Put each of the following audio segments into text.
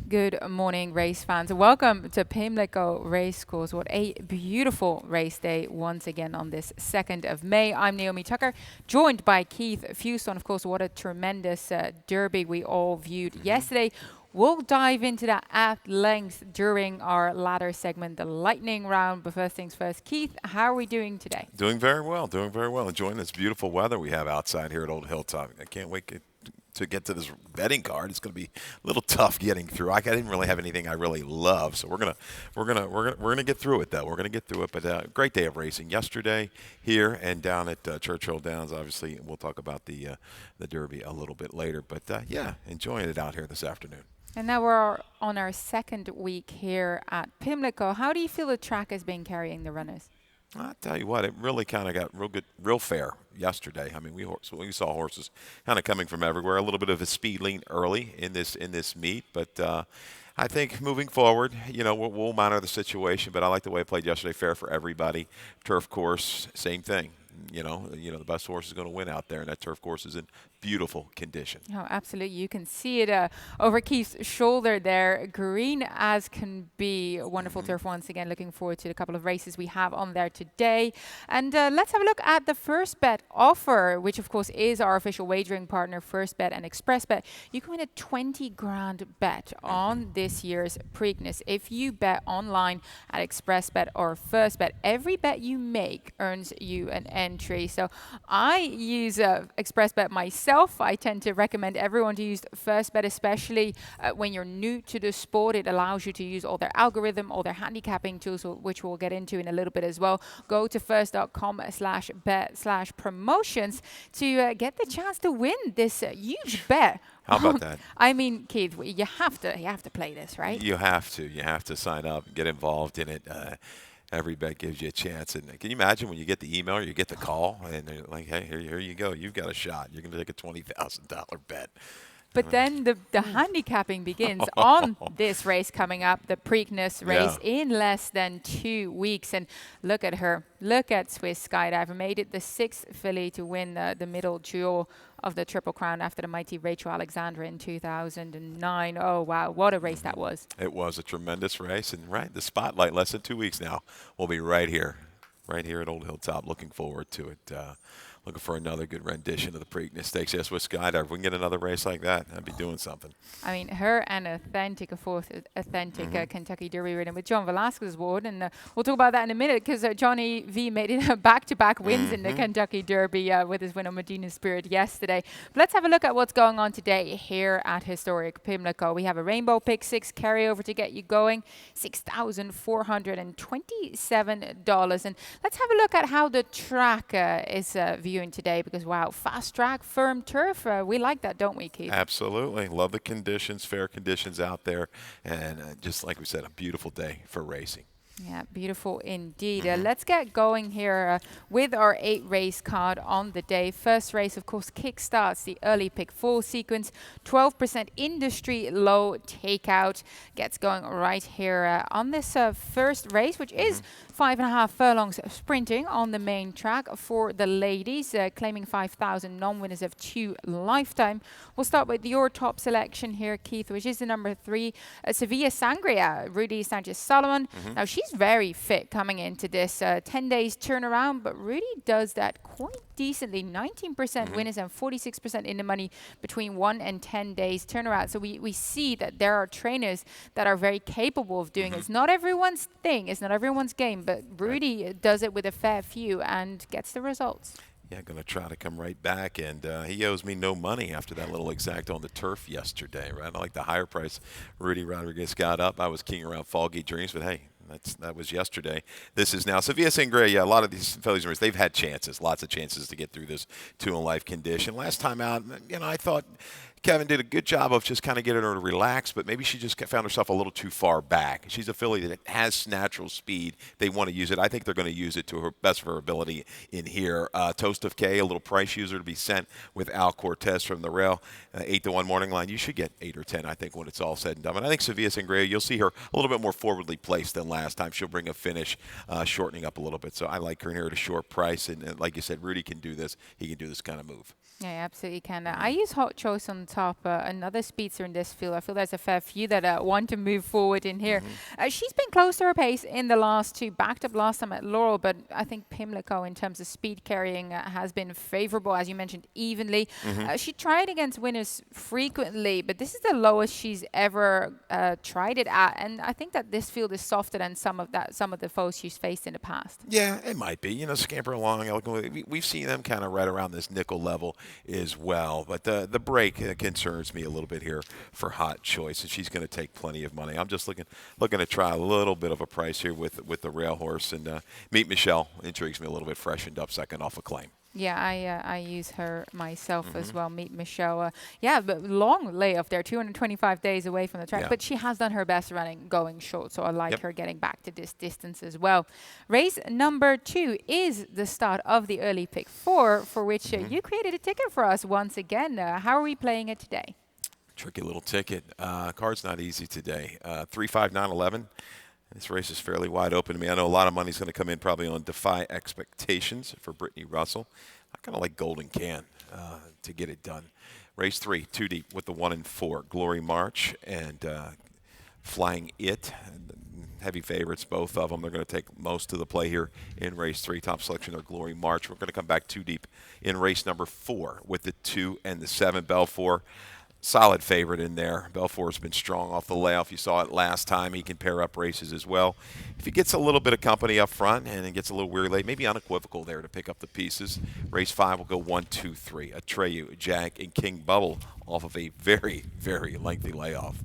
Good morning, race fans. Welcome to Pimlico Racecourse. What a beautiful race day once again on this 2nd of May. I'm Naomi Tucker, joined by Keith Fuston. Of course, what a tremendous derby we all viewed yesterday. We'll dive into that at length during our latter segment, the lightning round. But first things first, Keith, how are we doing today? Doing very well, doing very well. Enjoying this beautiful weather we have outside here at Old Hilltop. I can't wait to get to this betting card. It's going to be a little tough getting through. I didn't really have anything I really love, so we're gonna get through it though. We're gonna get through it. But great day of racing yesterday here and down at Churchill Downs. Obviously, we'll talk about the Derby a little bit later. But yeah, enjoying it out here this afternoon. And now we're on our second week here at Pimlico. How do you feel the track has been carrying the runners? I tell you what, it really kind of got real good, real fair yesterday. I mean, we saw horses kind of coming from everywhere. A little bit of a speed lean early in this meet, but I think moving forward, we'll monitor the situation. But I like the way it played yesterday. Fair for everybody. Turf course, same thing. The best horse is going to win out there, and that turf course is in beautiful condition. Oh, absolutely. You can see it over Keith's shoulder there. Green as can be. A wonderful turf once again. Looking forward to the couple of races we have on there today. And let's have a look at the First Bet offer, which of course is our official wagering partner, First Bet and Express Bet. You can win a 20 grand bet on this year's Preakness. If you bet online at Express Bet or First Bet, every bet you make earns you an entry. So I use Express Bet myself. I tend to recommend everyone to use First Bet, especially when you're new to the sport. It allows you to use all their algorithm, all their handicapping tools, which we'll get into in a little bit as well. Go to first.com/bet/promotions to get the chance to win this huge bet. How about that? I mean, Keith, you have to play this, right? You have to. You have to sign up and get involved in it. Every bet gives you a chance. And can you imagine when you get the email or you get the call and they're like, hey, here you go. You've got a shot. You're going to take a $20,000 bet. But then the handicapping begins on this race coming up, the Preakness race in less than 2 weeks. And look at her. Look at Swiss Skydiver. Made it the 6th filly to win the middle jewel of the Triple Crown after the mighty Rachel Alexandra in 2009. Oh, wow. What a race that was. It was a tremendous race. And the spotlight, less than 2 weeks now, will be right here at Old Hilltop. Looking forward to it. Looking for another good rendition of the Preakness Stakes. Yes, with Skydive. If we can get another race like that, I'd be doing something. I mean, her and a fourth authentic Kentucky Derby ridden with John Velasquez aboard. And we'll talk about that in a minute because Johnny V made it back-to-back wins in the Kentucky Derby with his win on Medina Spirit yesterday. But let's have a look at what's going on today here at historic Pimlico. We have a Rainbow Pick 6 carryover to get you going, $6,427. And let's have a look at how the track is viewing today because, wow, fast track, firm turf. We like that, don't we, Keith? Absolutely. Love the conditions, fair conditions out there. And just like we said, a beautiful day for racing. Yeah, beautiful indeed. Let's get going here with our 8-race card on the day. First race, of course, kickstarts the early pick 4 sequence. 12% industry low takeout gets going right here on this first race, which is 5.5 furlongs sprinting on the main track for the ladies, claiming 5,000 non-winners of 2 lifetime. We'll start with your top selection here, Keith, which is the number 3, Sevilla Sangria, Rudy Sanchez-Solomon. Now, she's very fit coming into this 10 days turnaround, but Rudy does that quite decently. 19% winners and 46% in the money between 1 and 10 days turnaround. So we see that there are trainers that are very capable of doing it. It's not everyone's thing. It's not everyone's game, but Rudy does it with a fair few and gets the results. Yeah, going to try to come right back, and he owes me no money after that little exact on the turf yesterday, right? I like the higher price Rudy Rodriguez got up. I was keying around Foggy Dreams, but hey, that was yesterday. This is now Sevilla Sangria. Yeah, a lot of these fillies, they've had chances, lots of chances to get through this 2-in-life condition. Last time out, I thought Kevin did a good job of just kind of getting her to relax, but maybe she just found herself a little too far back. She's a filly that has natural speed. They want to use it. I think they're going to use it to her best of her ability in here. Toast of K, a little price user to be sent with Al Cortez from the rail. 8-1 morning line. You should get 8 or 10, I think, when it's all said and done. And I think Sevilla Sangria, you'll see her a little bit more forwardly placed than last time. She'll bring a finish, shortening up a little bit. So I like her in here at a short price. And like you said, Rudy can do this. He can do this kind of move. Yeah, absolutely can. I use Hot Choice on on top. Another speedster in this field. I feel there's a fair few that want to move forward in here. She's been close to her pace in the last two. Backed up last time at Laurel, but I think Pimlico in terms of speed carrying has been favorable, as you mentioned, evenly. She tried against winners frequently, but this is the lowest she's ever tried it at. And I think that this field is softer than some of the foes she's faced in the past. Yeah, it might be. Scamper along. We've seen them kind of right around this nickel level as well. But the break concerns me a little bit here for Hot Choice, and she's going to take plenty of money. I'm just looking to try a little bit of a price here with the rail horse, and Meet Michelle intrigues me a little bit, freshened up second off a claim. Yeah, I use her myself as well. Meet Michelle. Yeah, but long layoff there, 225 days away from the track. Yeah. But she has done her best running going short, so I like her getting back to this distance as well. Race number 2 is the start of the early pick 4, for which you created a ticket for us once again. How are we playing it today? Tricky little ticket. Card's not easy today. 3, 5, 9, 11. This race is fairly wide open to me. I know a lot of money's going to come in probably on Defy Expectations for Brittany Russell. I kind of like Golden Can to get it done. Race 3, 2 deep with the 1 and 4. Glory March and Flying It. Heavy favorites, both of them. They're going to take most of the play here in race 3. Top selection are Glory March. We're going to come back 2 deep in race number 4 with the 2 and the 7. Belfour. Solid favorite in there. Belfour's been strong off the layoff. You saw it last time. He can pair up races as well. If he gets a little bit of company up front and it gets a little weary late, maybe unequivocal there to pick up the pieces. Race 5 will go 1, 2, 3. Atreyu, Jack, and King Bubble off of a very, very lengthy layoff.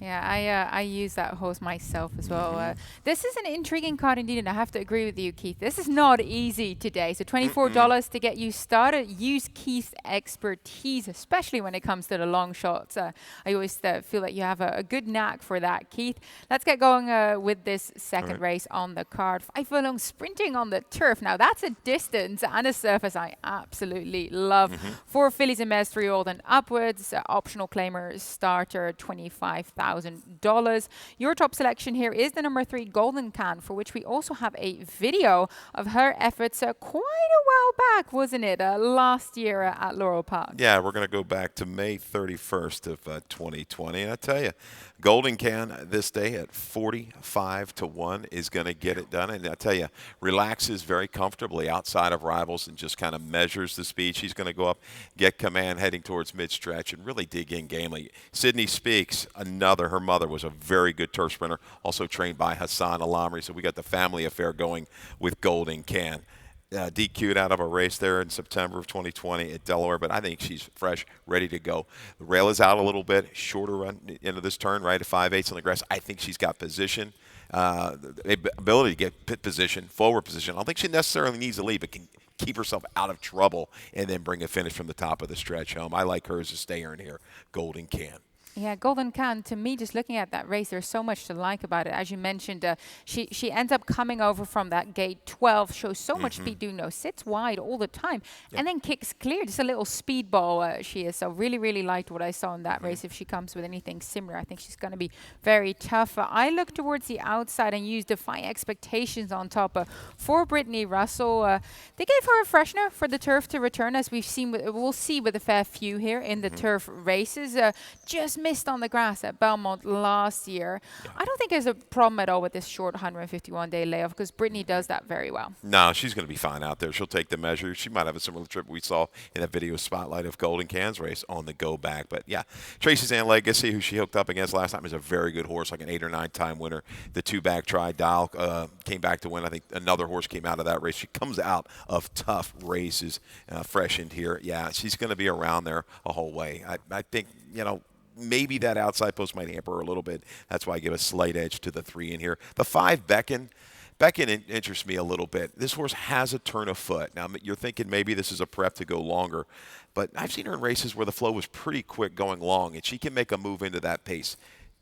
Yeah, I use that horse myself as well. This is an intriguing card indeed, and I have to agree with you, Keith. This is not easy today. So $24 to get you started. Use Keith's expertise, especially when it comes to the long shots. I always feel that you have a good knack for that, Keith. Let's get going with this second race on the card. 5 furlong sprinting on the turf. Now, that's a distance and a surface I absolutely love. 4 fillies and mares, 3-year-old and upwards. Optional claimer starter, $25,000. Your top selection here is the number 3 Golden Can, for which we also have a video of her efforts quite a while back, wasn't it? Last year at Laurel Park. Yeah, we're going to go back to May 31st of 2020. And I tell you, Golden Can this day at 45 to 1 is going to get it done. And I tell you, relaxes very comfortably outside of rivals and just kind of measures the speed. She's going to go up, get command heading towards mid-stretch and really dig in gamely. Sydney Speaks, her mother was a very good turf sprinter, also trained by Hassan Alamri. So we got the family affair going with Golden Can. DQ'd out of a race there in September of 2020 at Delaware, but I think she's fresh, ready to go. The rail is out a little bit, shorter run into this turn, right at 5/8 on the grass. I think she's got position, the ability to get pit position, forward position. I don't think she necessarily needs to lead, but can keep herself out of trouble and then bring a finish from the top of the stretch home. I like her as a stayer in here, Golden Can. Yeah, Golden Can, to me, just looking at that race, there's so much to like about it. As you mentioned, she ends up coming over from that gate 12, shows so much speed, sits wide all the time, and then kicks clear. Just a little speedball she is. So really, really liked what I saw in that race. If she comes with anything similar, I think she's going to be very tough. I look towards the outside and use Defy Expectations on top for Brittany Russell. They gave her a freshener for the turf to return, as we've seen. We'll see with a fair few here in the turf races. Just missed on the grass at Belmont last year. I don't think there's a problem at all with this short 151-day layoff because Brittany does that very well. No, she's going to be fine out there. She'll take the measure. She might have a similar trip we saw in that video spotlight of Golden Can's race on the go back. But yeah, Tracy's Ann Legacy, who she hooked up against last time, is a very good horse, like an 8 or 9 time winner. The 2-back Tri-Dial came back to win. I think another horse came out of that race. She comes out of tough races, freshened here. Yeah, she's going to be around there a whole way. I think, maybe that outside post might hamper her a little bit. That's why I give a slight edge to the 3 in here. The 5, Beckon. Beckon interests me a little bit. This horse has a turn of foot. Now, you're thinking maybe this is a prep to go longer, but I've seen her in races where the flow was pretty quick going long, and she can make a move into that pace.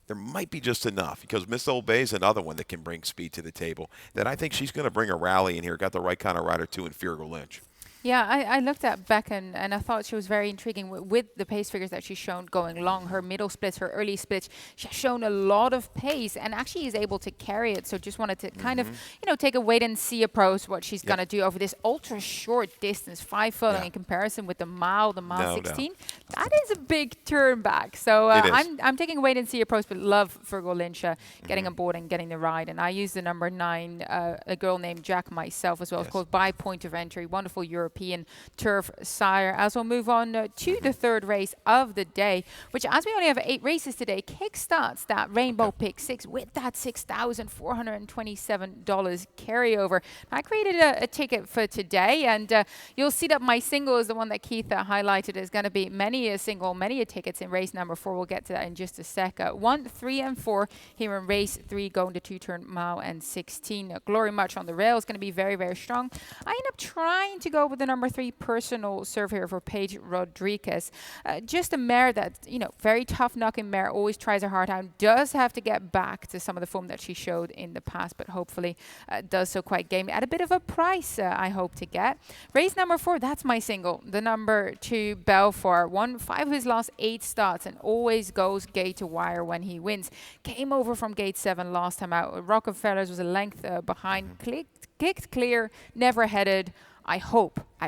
There might be just enough because Miss Old Bay is another one that can bring speed to the table that I think she's going to bring a rally in here. Got the right kind of rider, too, in Fergal Lynch. Yeah, I looked at Beckon and I thought she was very intriguing with the pace figures that she's shown going long. Her middle splits, her early splits, she's shown a lot of pace and actually is able to carry it. So just wanted to kind of, take a wait and see approach what she's going to do over this ultra short distance, 5 furlong in comparison with the mile 16. That is a big turn back. So It is. I'm taking a wait and see approach, but love Virgo Lynch getting Mm-hmm. aboard and getting the ride. And I use the number 9, a girl named Jack myself as well. Of Yes. course, by point of entry, wonderful European turf sire. As we'll move on to Mm-hmm. the third race of the day, which as we only have 8 races today, kickstarts that Rainbow Okay. Pick 6 with that $6,427 carryover. I created a ticket for today, and you'll see that my single is the one that Keith highlighted is going to be many a single, many a tickets in race number 4. We'll get to that in just a sec. 1, 3, and 4 here in race 3, going to 2-turn mile and 16. Glory Much on the rail is going to be very, very strong. I end up trying to go with the number 3 personal serve here for Paige Rodriguez. Just a mare that, very tough knocking mare, always tries her heart out, does have to get back to some of the form that she showed in the past, but hopefully does so quite gamely at a bit of a price, I hope to get. Race number 4, that's my single. The number 2, Belfort. Won 5 of his last 8 starts and always goes gate to wire when he wins. Came over from gate 7 last time out. Rockefellers was a length behind. Kicked clear, never headed. I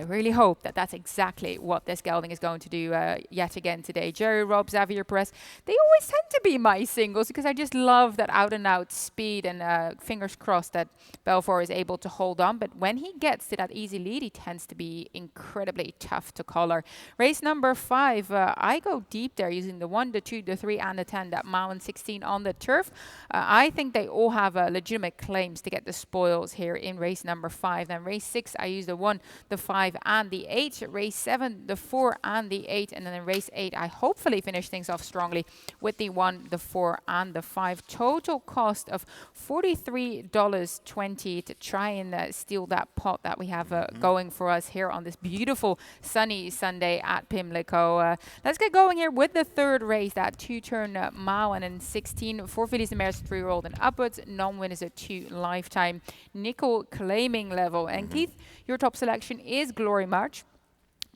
really hope that that's exactly what this gelding is going to do yet again today. Jerry Robb, Xavier Perez, they always tend to be my singles because I just love that out-and-out speed, and fingers crossed that Belfort is able to hold on. But when he gets to that easy lead, he tends to be incredibly tough to collar. Race number 5, I go deep there using the 1, the 2, the 3, and the 10, that mile and 16 on the turf. I think they all have legitimate claims to get the spoils here in race number 5. Then race 6, I use the 1, the 5, and the 8. Race 7, the 4, and the 8. And then in race 8, I hopefully finish things off strongly with the 1, the 4, and the 5. Total cost of $43.20 to try and steal that pot that we have going for us here on this beautiful sunny Sunday at Pimlico. Let's get going here with the third race, that 2-turn mile and then 16. 4 fillies and mares, 3-year-old and upwards. Non-winners at 2 lifetime nickel claiming level. And Keith, your top selection is Glory March.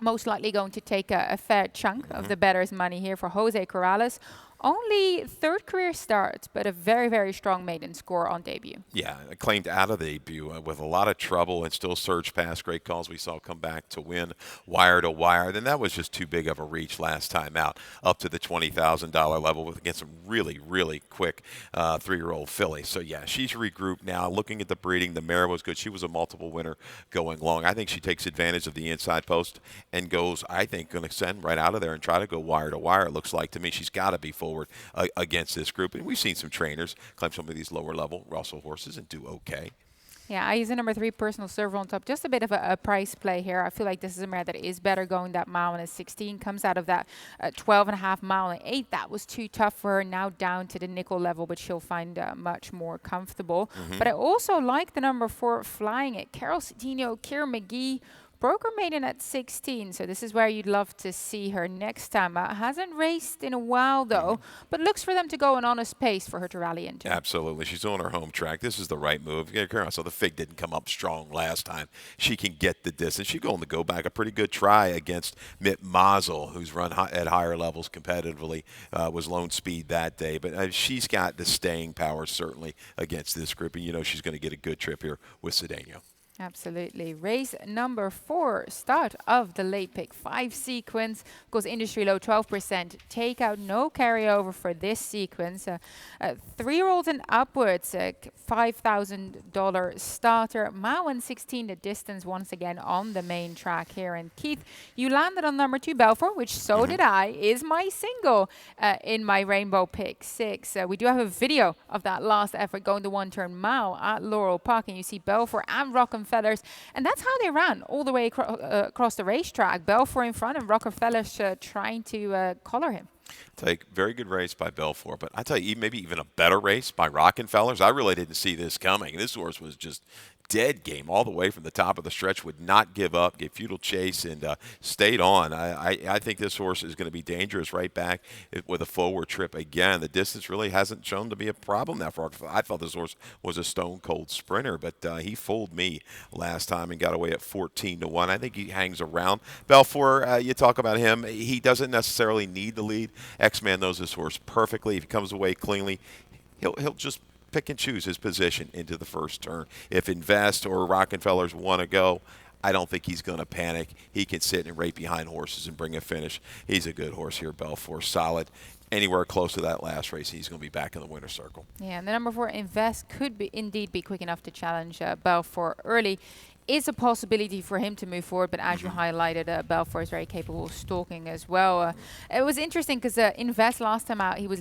Most likely going to take a fair chunk of the bettor's money here for Jose Corrales. Only 3rd career start, but a very, very strong maiden score on debut. Yeah, claimed out of the debut with a lot of trouble and still surged past. Great calls we saw come back to win wire to wire. Then that was just too big of a reach last time out, up to the $20,000 level against some really, really quick 3-year-old filly. So, yeah, she's regrouped now. Looking at the breeding, the mare was good. She was a multiple winner going long. I think she takes advantage of the inside post and goes, I think, going to send right out of there and try to go wire to wire. It looks like to me she's got to be forward against this group. And we've seen some trainers climb some of these lower level Russell horses and do okay. Yeah, I use the number 3 personal server on top. Just a bit of a price play here. I feel like this is a mare that is better going that mile and a 16. Comes out of that 12.5 mile and 8. That was too tough for her. Now down to the nickel level, but she'll find much more comfortable. But I also like the number 4 Flying It. Carol Cedeno, Keir McGee. Broker maiden at 16, so this is where you'd love to see her next time. Hasn't raced in a while, though, but looks for them to go an honest pace for her to rally into. Absolutely. She's on her home track. This is the right move. So the fig didn't come up strong last time. She can get the distance. She's going to go back a pretty good try against Mitt Mazel, who's run at higher levels competitively, was lone speed that day. But she's got the staying power, certainly, against this group. And she's going to get a good trip here with Cedeno. Absolutely. Race number 4, start of the late pick 5 sequence. Goes industry low, 12%. Takeout, no carryover for this sequence. 3-year-olds and upwards, $5,000 starter. Mile and 16 the distance once again on the main track here. And Keith, you landed on number 2, Belfort, which so did I, is my single in my Rainbow Pick 6. We do have a video of that last effort going the 1-turn mile at Laurel Park, and you see Belfort and Rockenfellers, and that's how they ran all the way across the racetrack. Belfort in front and Rockefellers trying to collar him. Very good race by Belfort, but I tell you, maybe even a better race by Rockenfellers. I really didn't see this coming. This horse was just dead game all the way from the top of the stretch, would not give up, gave futile chase, and stayed on. I think this horse is going to be dangerous right back with a forward trip again. The distance really hasn't shown to be a problem that far. I thought this horse was a stone-cold sprinter, but he fooled me last time and got away at 14-1. I think he hangs around. Belfort, you talk about him, he doesn't necessarily need the lead. X-Man knows this horse perfectly. If he comes away cleanly, he'll just pick and choose his position into the first turn. If Invest or Rockenfellers want to go, I don't think he's going to panic. He can sit and rate behind horses and bring a finish. He's a good horse here, Belfort. Solid. Anywhere close to that last race, he's going to be back in the winner's circle. Yeah, and the number 4, Invest, could be indeed be quick enough to challenge Belfort early. Is a possibility for him to move forward, but as you highlighted, Belfort is very capable of stalking as well. It was interesting because Invest last time out, he was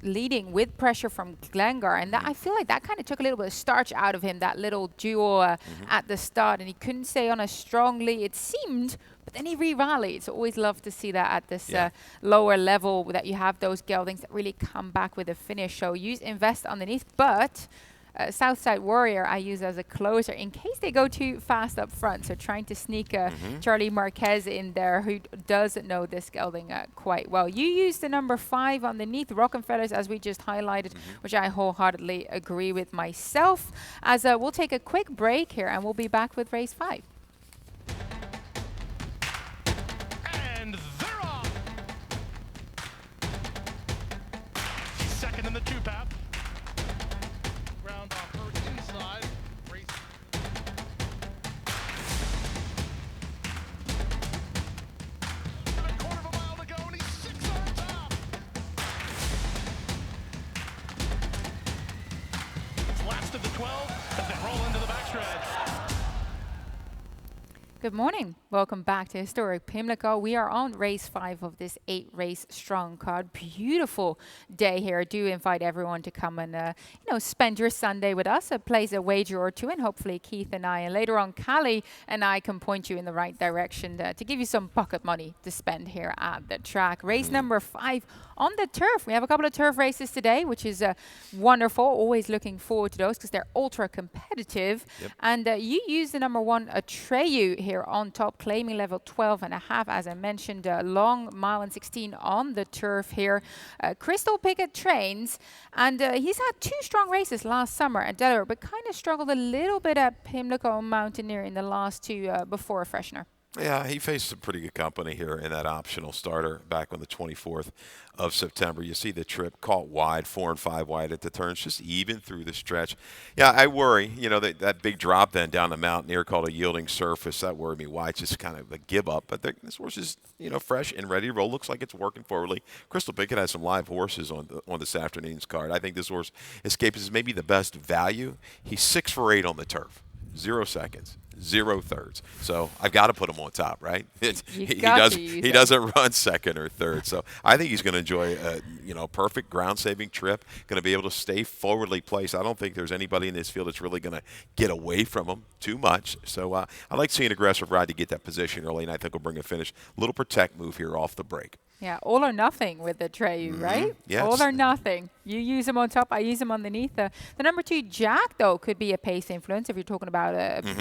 leading with pressure from Glengar, and that, I feel like that kind of took a little bit of starch out of him, that little duo at the start, and he couldn't stay on as strongly, it seemed. But then he re-rallied. So always love to see that at this lower level, that you have those geldings that really come back with a finish. So use Invest underneath, but Southside Warrior I use as a closer in case they go too fast up front. So trying to sneak Charlie Marquez in there, who does know this gelding quite well. You use the number 5 underneath, Rockefellers, as we just highlighted, which I wholeheartedly agree with myself. As we'll take a quick break here, and we'll be back with race 5. And they're off. Second in the 2-pap. Round off her inside. Race. A quarter of a mile to go, and he's 6 on top. It's last of the 12 as they roll into the backstretch. Good morning. Welcome back to historic Pimlico. We are on race 5 of this 8-race strong card. Beautiful day here. I do invite everyone to come and spend your Sunday with us. Place a wager or two, and hopefully Keith and I, and later on Callie and I, can point you in the right direction to give you some pocket money to spend here at the track. Race number 5 on the turf. We have a couple of turf races today, which is wonderful. Always looking forward to those because they're ultra competitive. And you use the number 1, Atreyu, here on top, claiming level 12.5. As I mentioned, long mile and 16 on the turf here. Crystal Pickett trains, and he's had 2 strong races last summer at Delaware, but kind of struggled a little bit at Pimlico Mountaineer in the last 2 before a freshener. Yeah, he faced some pretty good company here in that optional starter back on the 24th of September. You see the trip caught wide, 4 and 5 wide at the turns, just even through the stretch. Yeah, I worry, that big drop then down the Mountaineer called a yielding surface. That worried me. Why? It's just kind of a give up. But this horse is, fresh and ready to roll. Looks like it's working forwardly. Crystal Pickett has some live horses on this afternoon's card. I think this horse escapes is maybe the best value. He's 6 for 8 on the turf. 0 seconds, 0 thirds. So I've got to put him on top, right? He doesn't run second or third. So I think he's going to enjoy a perfect ground-saving trip. Going to be able to stay forwardly placed. I don't think there's anybody in this field that's really going to get away from him too much. So I like seeing an aggressive ride to get that position early, and I think we'll bring a finish. Little protect move here off the break. Yeah, all or nothing with the Treyu, right? Yes. All or nothing. You use them on top, I use them underneath. The number 2, Jack, though, could be a pace influence if you're talking about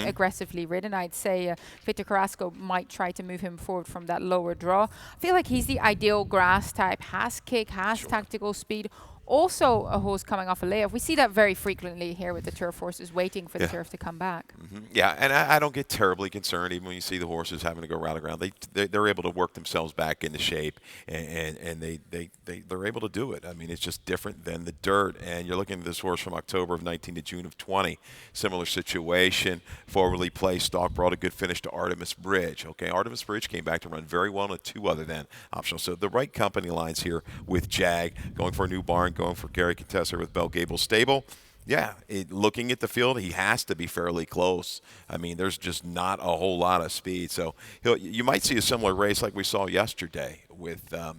aggressively ridden. I'd say Victor Carrasco might try to move him forward from that lower draw. I feel like he's the ideal grass type, has kick, has tactical speed. Also a horse coming off a layoff. We see that very frequently here with the turf horses, waiting for the turf to come back. Yeah, and I don't get terribly concerned even when you see the horses having to go round and round. They're able to work themselves back into shape, and they're able to do it. I mean, it's just different than the dirt. And you're looking at this horse from October of 19 to June of 20. Similar situation, forwardly placed. Stalk brought a good finish to Artemis Bridge. Okay, Artemis Bridge came back to run very well in 2 other than optional. So the right company lines here with Jag, going for a new barn, going for Gary Contessa with Bell Gable Stable. Yeah, looking at the field, he has to be fairly close. I mean, there's just not a whole lot of speed. So you might see a similar race like we saw yesterday with the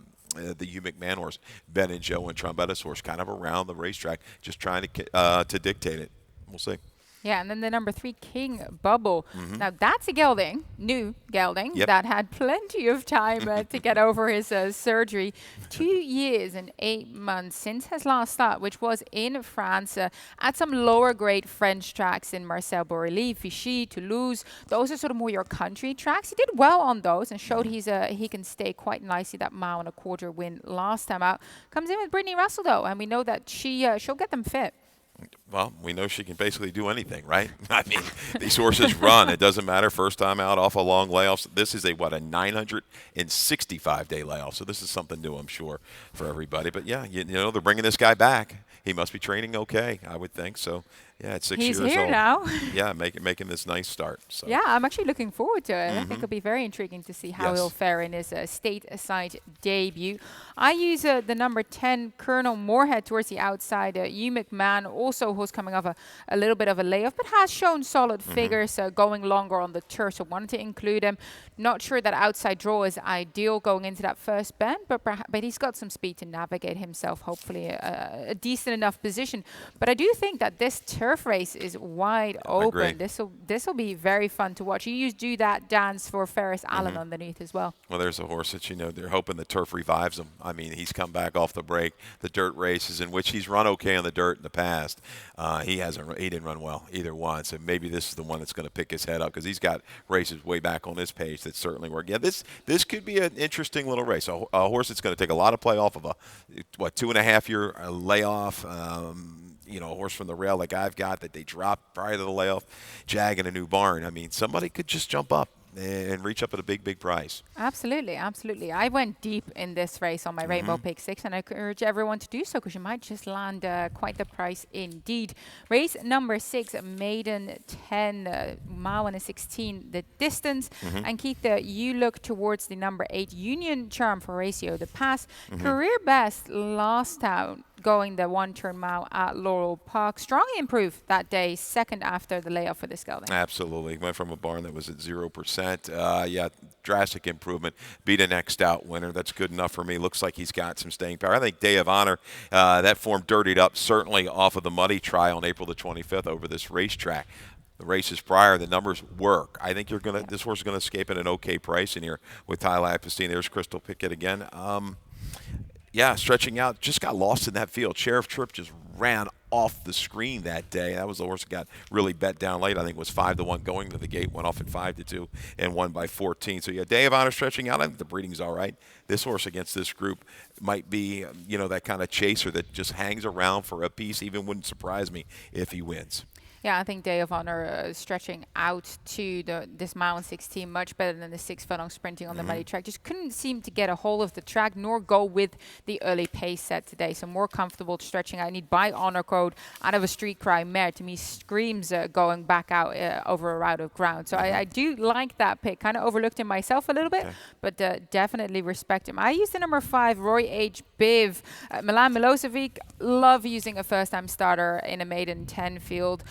Hugh McMahon horse, Ben and Joe and Trombetta's horse, kind of around the racetrack, just trying to dictate it. We'll see. Yeah, and then the number 3, King Bubble. Now, that's a gelding, new gelding, that had plenty of time to get over his surgery. 2 years and 8 months since his last start, which was in France, at some lower-grade French tracks in Marseille, Borély, Vichy, Toulouse. Those are sort of more your country tracks. He did well on those and showed he can stay quite nicely. That 1.25 mile win last time out. Comes in with Brittany Russell, though, and we know that she'll get them fit. Well, we know she can basically do anything, right? I mean, these horses run. It doesn't matter. First time out off a long layoff. This is a 965-day layoff. So this is something new, I'm sure, for everybody. But, yeah, they're bringing this guy back. He must be training okay, I would think. So Yeah, at 6 He's years here old. now. Yeah, making this nice start. So Yeah, I'm actually looking forward to it. I think it'll be very intriguing to see how he'll yes. fare in his stateside debut. I use the number 10, Colonel Moorhead, towards the outside. Hugh McMahon, also who's coming off a little bit of a layoff, but has shown solid figures going longer on the turf. So wanted to include him. Not sure that outside draw is ideal going into that first bend, but he's got some speed to navigate himself, hopefully a decent enough position. But I do think that this turf race is wide open. This will be very fun to watch. You do that dance for Ferris Allen underneath as well. Well, there's a horse that they're hoping the turf revives him. I mean, he's come back off the break. The dirt races in which he's run okay on the dirt in the past. He didn't run well either once, and maybe this is the one that's going to pick his head up because he's got races way back on his page that certainly work. Yeah, this could be an interesting little race. A horse that's going to take a lot of play off of a 2.5-year layoff. A horse from the rail like I've got that they dropped prior to the layoff, jagging a new barn. I mean, somebody could just jump up and reach up at a big, big price. Absolutely, absolutely. I went deep in this race on my Rainbow Pick 6, and I encourage everyone to do so because you might just land quite the price indeed. Race number 6, maiden 10, mile and a 16, the distance. And Keith, you look towards the number 8, Union Charm for Ratio, the pass. Career best last out, going the 1-turn mile at Laurel Park. Strongly improved that day, second after the layoff for this gelding. Absolutely. Went from a barn that was at 0%. Yeah, drastic improvement. Beat a next out winner. That's good enough for me. Looks like he's got some staying power. I think Day of Honor, that form dirtied up certainly off of the muddy try on April the 25th over this racetrack. The races prior, the numbers work. I think this horse is going to escape at an okay price in here with Ty Lapistine. There's Crystal Pickett again. Yeah, stretching out, just got lost in that field. Sheriff Tripp just ran off the screen that day. That was the horse that got really bet down late. I think it was 5-1 going to the gate, went off at 5-2 and won by 14. So yeah, Day of Honor stretching out. I think the breeding's all right. This horse against this group might be, that kind of chaser that just hangs around for a piece. Even wouldn't surprise me if he wins. Yeah, I think Day of Honor stretching out to this mile and 16 much better than the 6 furlong sprinting on the muddy track. Just couldn't seem to get a hold of the track nor go with the early pace set today. So more comfortable stretching. I need by honor code out of a street cry mare. To me, screams going back out over a route of ground. So I do like that pick. Kind of overlooked him myself a little bit, but definitely respect him. I used the number 5, Roy H. Biv. Milan Milosevic, love using a first-time starter in a maiden 10 field.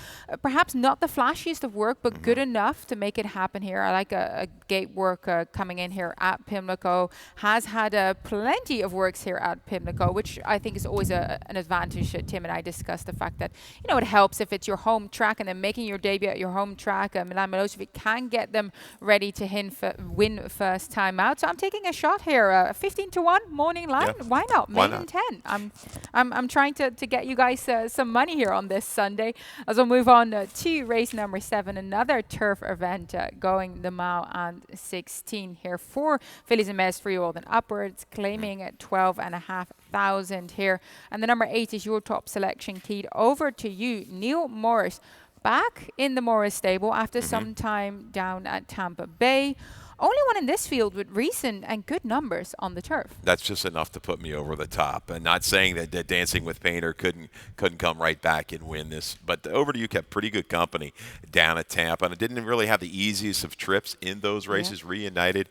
Perhaps not the flashiest of work, but good enough to make it happen here. I like a gate work coming in here at Pimlico. Has had plenty of works here at Pimlico, which I think is always an advantage. Tim and I discussed the fact that, it helps if it's your home track and then making your debut at your home track. Milan Milosevic can get them ready to win first time out. So I'm taking a shot here. 15-1 morning line. Yeah. Why not? Maiden 10. I'm trying to get you guys some money here on this Sunday. As we'll move on to race number 7, another turf event going the mile and 16 here for fillies and mares 3-year-old and upwards, claiming 12,500 here. And the number 8 is your top selection, Keith. Over to you, Neil Morris. Back in the Morris stable after some time down at Tampa Bay. Only one in this field with recent and good numbers on the turf. That's just enough to put me over the top. And not saying that Dancing with Painter couldn't come right back and win this. But Over to You kept pretty good company down at Tampa. And it didn't really have the easiest of trips in those races. Reunited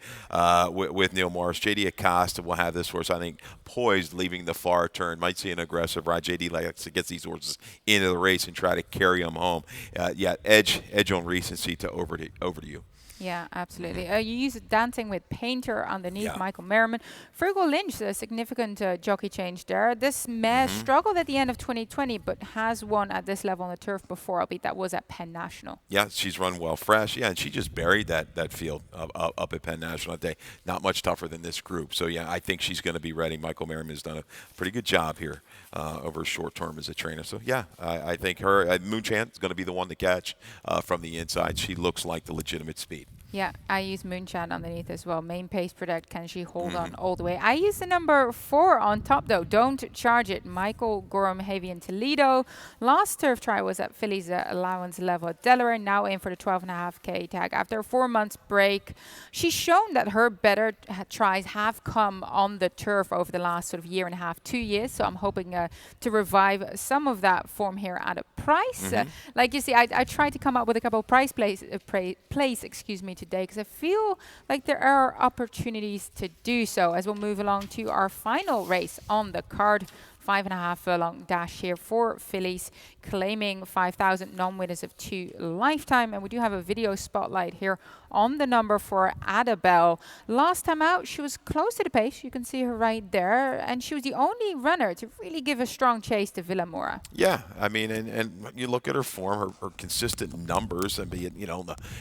with Neil Morris. J.D. Acosta will have this horse, I think, poised leaving the far turn. Might see an aggressive ride. J.D. likes to get these horses into the race and try to carry them home. Edge on recency to Over to You. Yeah, absolutely. You use Dancing with Painter underneath Michael Merriman. Frugal Lynch, a significant jockey change there. This mare struggled at the end of 2020, but has won at this level on the turf before, albeit that was at Penn National. Yeah, she's run well fresh. Yeah, and she just buried that field up at Penn National that day. Not much tougher than this group. So, yeah, I think she's going to be ready. Michael Merriman has done a pretty good job here over a short term as a trainer. So, yeah, I think her Moonchan is going to be the one to catch from the inside. She looks like the legitimate speed. Yeah, I use Moonshot underneath as well. Main pace protect. Can she hold on all the way? I use the number 4 on top though. Don't charge it. Michael Gorham Heavy in Toledo. Last turf try was at Philly's allowance level at Delaware. Now in for the 12.5K tag. After a 4 months break, she's shown that her better tries have come on the turf over the last sort of year and a half, 2 years. So I'm hoping to revive some of that form here at a price. Like you see, I tried to come up with a couple of plays, excuse me, today because I feel like there are opportunities to do so as we'll move along to our final race on the card. 5.5 furlong dash here for fillies, claiming 5,000 non-winners of 2 lifetime. And we do have a video spotlight here on the number for Adabel. Last time out, she was close to the pace. You can see her right there. And she was the only runner to really give a strong chase to Villamora. Yeah, I mean, and you look at her form, her consistent numbers, and be it,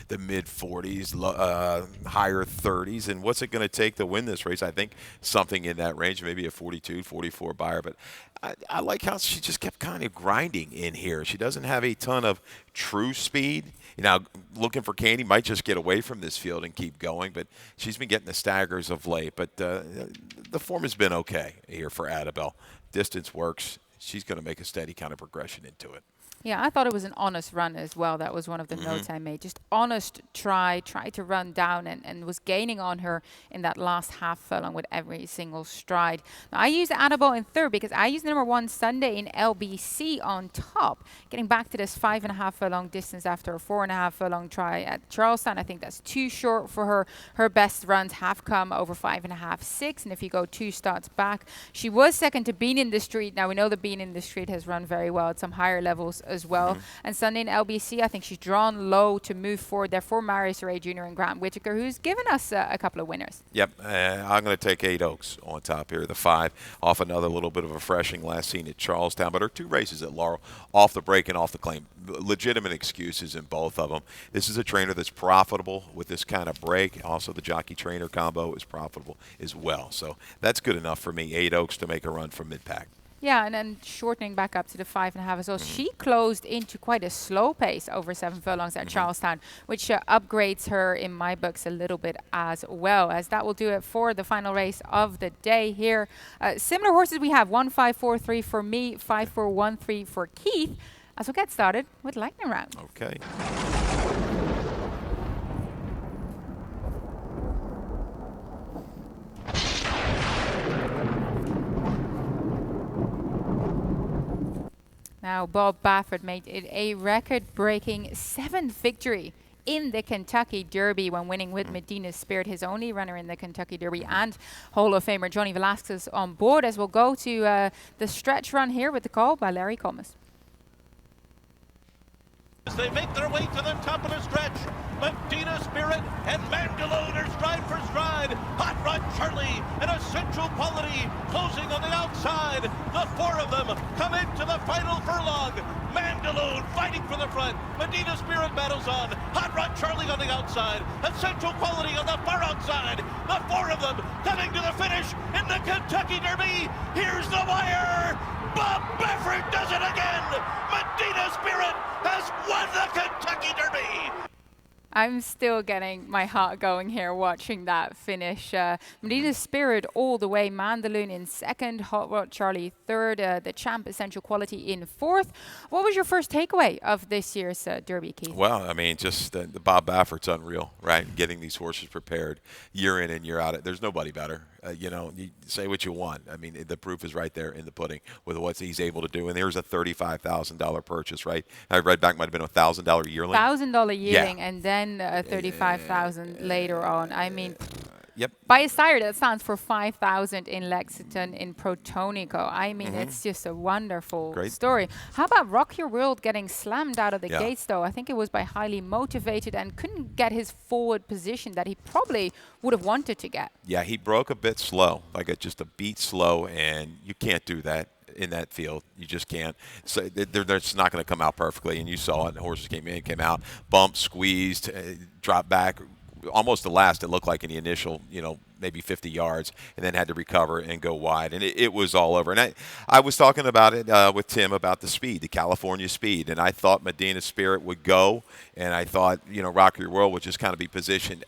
the mid 40s, higher 30s, and what's it going to take to win this race? I think something in that range, maybe a 42, 44 buyer, but I like how she just kept kind of grinding in here. She doesn't have a ton of true speed. Looking for Candy might just get away from this field and keep going, but she's been getting the staggers of late. But the form has been okay here for Adabel. Distance works. She's going to make a steady kind of progression into it. Yeah, I thought it was an honest run as well. That was one of the notes I made. Just honest try to run down and was gaining on her in that last half furlong with every single stride. Now, I used Annabelle in third because I used number 1 Sunday in LBC on top. Getting back to this 5.5 furlong distance after a 4.5 furlong try at Charlestown. I think that's too short for her. Her best runs have come over 5.5, 6. And if you go 2 starts back, she was second to Bean in the Street. Now, we know the Bean in the Street has run very well at some higher levels as well. And Sunday in LBC, I think she's drawn low to move forward there for Marius Ray Jr. and Grant Whitaker, who's given us a couple of winners. Yep, I'm going to take 8 Oaks on top here. The 5 off another little bit of a freshing last seen at Charlestown, but her 2 races at Laurel off the break and off the claim. Legitimate excuses in both of them. This is a trainer that's profitable with this kind of break. Also, the jockey-trainer combo is profitable as well. So that's good enough for me. 8 Oaks to make a run from mid-pack. Yeah, and then shortening back up to the 5.5 as well. She closed into quite a slow pace over 7 furlongs at Charlestown, which upgrades her in my books a little bit as well. As that will do it for the final race of the day here. Similar horses we have 1, 5, 4, 3 for me, 5, 4, 1, 3 for Keith. As we'll get started with lightning round. Okay. Now, Bob Baffert made it a record-breaking 7th victory in the Kentucky Derby when winning with Medina Spirit, his only runner in the Kentucky Derby, and Hall of Famer Johnny Velasquez on board. As we'll go to the stretch run here with the call by Larry Comas. As they make their way to the top of the stretch, Medina Spirit and Mandalone are stride for stride. Hot Rod Charlie and Essential Quality closing on the outside. The 4 of them come into the final furlong. Mandalone fighting for the front. Medina Spirit battles on. Hot Rod Charlie on the outside. Essential Quality on the far outside. The 4 of them coming to the finish in the Kentucky Derby. Here's the wire. Bob Baffert does it again. Medina Spirit has won the Kentucky Derby. I'm still getting my heart going here watching that finish. Medina Spirit all the way. Mandaloon in 2nd. Hot Rod Charlie 3rd. The Champ Essential Quality in 4th. What was your first takeaway of this year's Derby, Keith? Well, I mean, just the Bob Baffert's unreal, right? Getting these horses prepared year in and year out. There's nobody better. You say what you want. I mean, the proof is right there in the pudding with what he's able to do. And there's a $35,000 purchase, right? I read back might have been a $1,000 yearling. $1,000 yearling, yeah. And then 35,000 later on. I mean, yep. By a sire that stands for 5,000 in Lexington in Protonico. I mean, it's just a wonderful story. How about Rock Your World getting slammed out of the gates, though? I think it was by Highly Motivated and couldn't get his forward position that he probably would have wanted to get. Yeah, he broke a bit slow, like just a beat slow, and you can't do that in that field. You just can't. So they're just not going to come out perfectly, and you saw it. The horses came in, came out, bumped, squeezed, dropped back. Almost the last, it looked like in the initial, maybe 50 yards, and then had to recover and go wide, and it was all over. And I was talking about it with Tim about the speed, the California speed, and I thought Medina Spirit would go, and I thought, Rock Your World would just kind of be positioned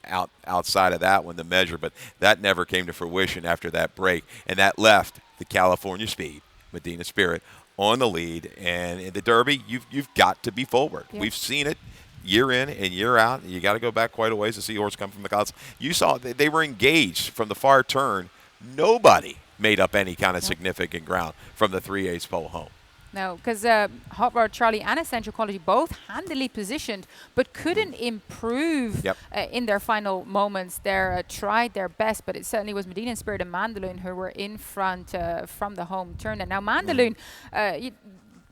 outside of that one to measure, but that never came to fruition after that break, and that left the California speed, Medina Spirit, on the lead. And in the Derby, you've got to be forward. Yep. We've seen it year in and year out. You got to go back quite a ways to see a horse come from the clouds. You saw they were engaged from the far turn. Nobody made up any kind of significant ground from the 3/8 pole home. No, because Hot Rod Charlie and Essential Quality both handily positioned, but couldn't improve in their final moments. They tried their best, but it certainly was Medina Spirit and Mandaloon who were in front from the home turn. And now Mandaloon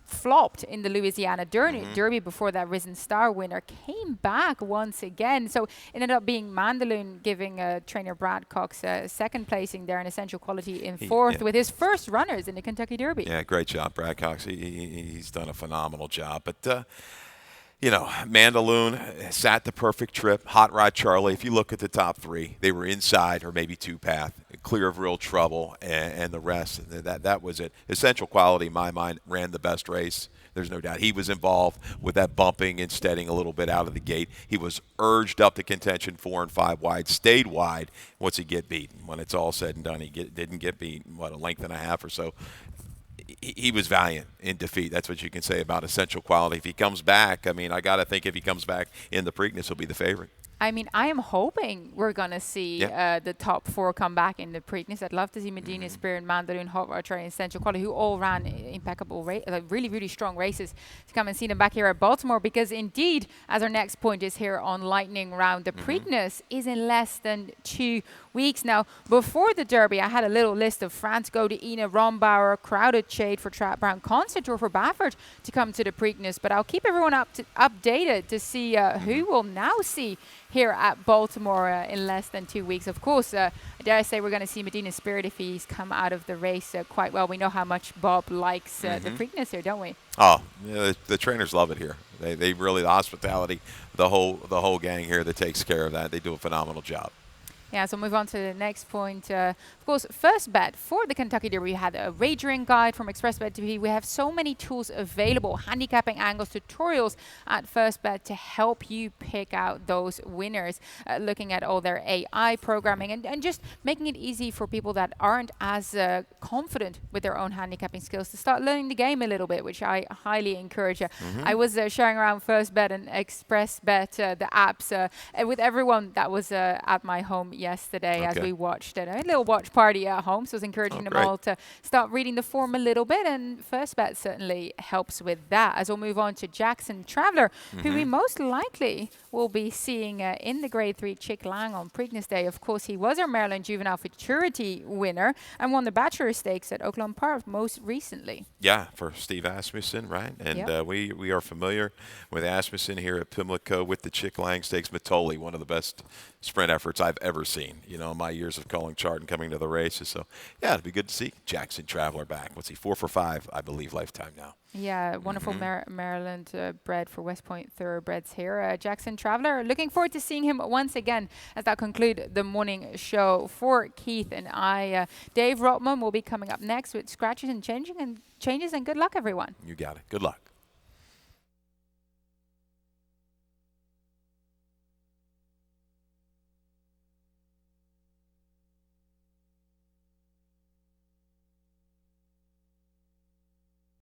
flopped in the Louisiana Derby before that Risen Star winner came back once again. So it ended up being Mandaloon giving trainer Brad Cox second placing there in Essential Quality in fourth with his first runners in the Kentucky Derby. Yeah, great job, Brad Cox. He's done a phenomenal job. But, Mandaloon sat the perfect trip. Hot Rod Charlie, if you look at the top three, they were inside or maybe two path, clear of real trouble, and the rest, that was it. Essential Quality, in my mind, ran the best race. There's no doubt. He was involved with that bumping and steadying a little bit out of the gate. He was urged up to contention 4 and 5 wide, stayed wide. What's he get beaten? When it's all said and done, he didn't get beaten, a length and a half or so. He was valiant in defeat. That's what you can say about Essential Quality. If he comes back, I got to think if he comes back in the Preakness, he'll be the favorite. I am hoping we're going to see the top four come back in the Preakness. I'd love to see Medina Spirit, Mandaloon, Hot Rod Charlie, and Essential Quality, who all ran impeccable, really, really strong races, to come and see them back here at Baltimore. Because indeed, as our next point is here on Lightning Round, the Preakness is in less than 2 weeks. Now, before the Derby, I had a little list of France Godina, Rombauer, Crowded Shade for Trap Brown, Concertor for Baffert to come to the Preakness. But I'll keep everyone updated to see who we'll now see here at Baltimore in less than 2 weeks. Of course, dare I say we're going to see Medina Spirit if he's come out of the race quite well. We know how much Bob likes the Preakness here, don't we? Oh, the trainers love it here. They really, the hospitality, the whole gang here that takes care of that, they do a phenomenal job. Yeah, so move on to the next point. Of course, first bet for the Kentucky Derby. We had a wagering guide from ExpressBet TV. We have so many tools available, handicapping angles, tutorials at First Bet to help you pick out those winners, looking at all their AI programming and just making it easy for people that aren't as confident with their own handicapping skills to start learning the game a little bit, which I highly encourage. I was sharing around First Bet and ExpressBet, the apps, with everyone that was at my home yesterday as we watched a little watch party at home. So I was encouraging them all to start reading the form a little bit, and First Bet certainly helps with that. As we'll move on to Jackson Traveler, who we most likely will be seeing in the Grade 3 Chick Lang on Preakness Day. Of course, he was our Maryland Juvenile Futurity winner and won the Bachelor Stakes at Oakland Park most recently. Yeah, for Steve Asmussen, right? And we are familiar with Asmussen here at Pimlico with the Chick Lang Stakes. Matoli, one of the best sprint efforts I've ever seen, in my years of calling chart and coming to the races. So, yeah, it'd be good to see Jackson Traveler back. What's he, 4 for 5, I believe, lifetime now. Yeah, wonderful Maryland bred for West Point Thoroughbreds here. Jackson Traveler, looking forward to seeing him once again as that conclude the morning show for Keith and I. Dave Rotman will be coming up next with scratches and changes, and good luck, everyone. You got it. Good luck.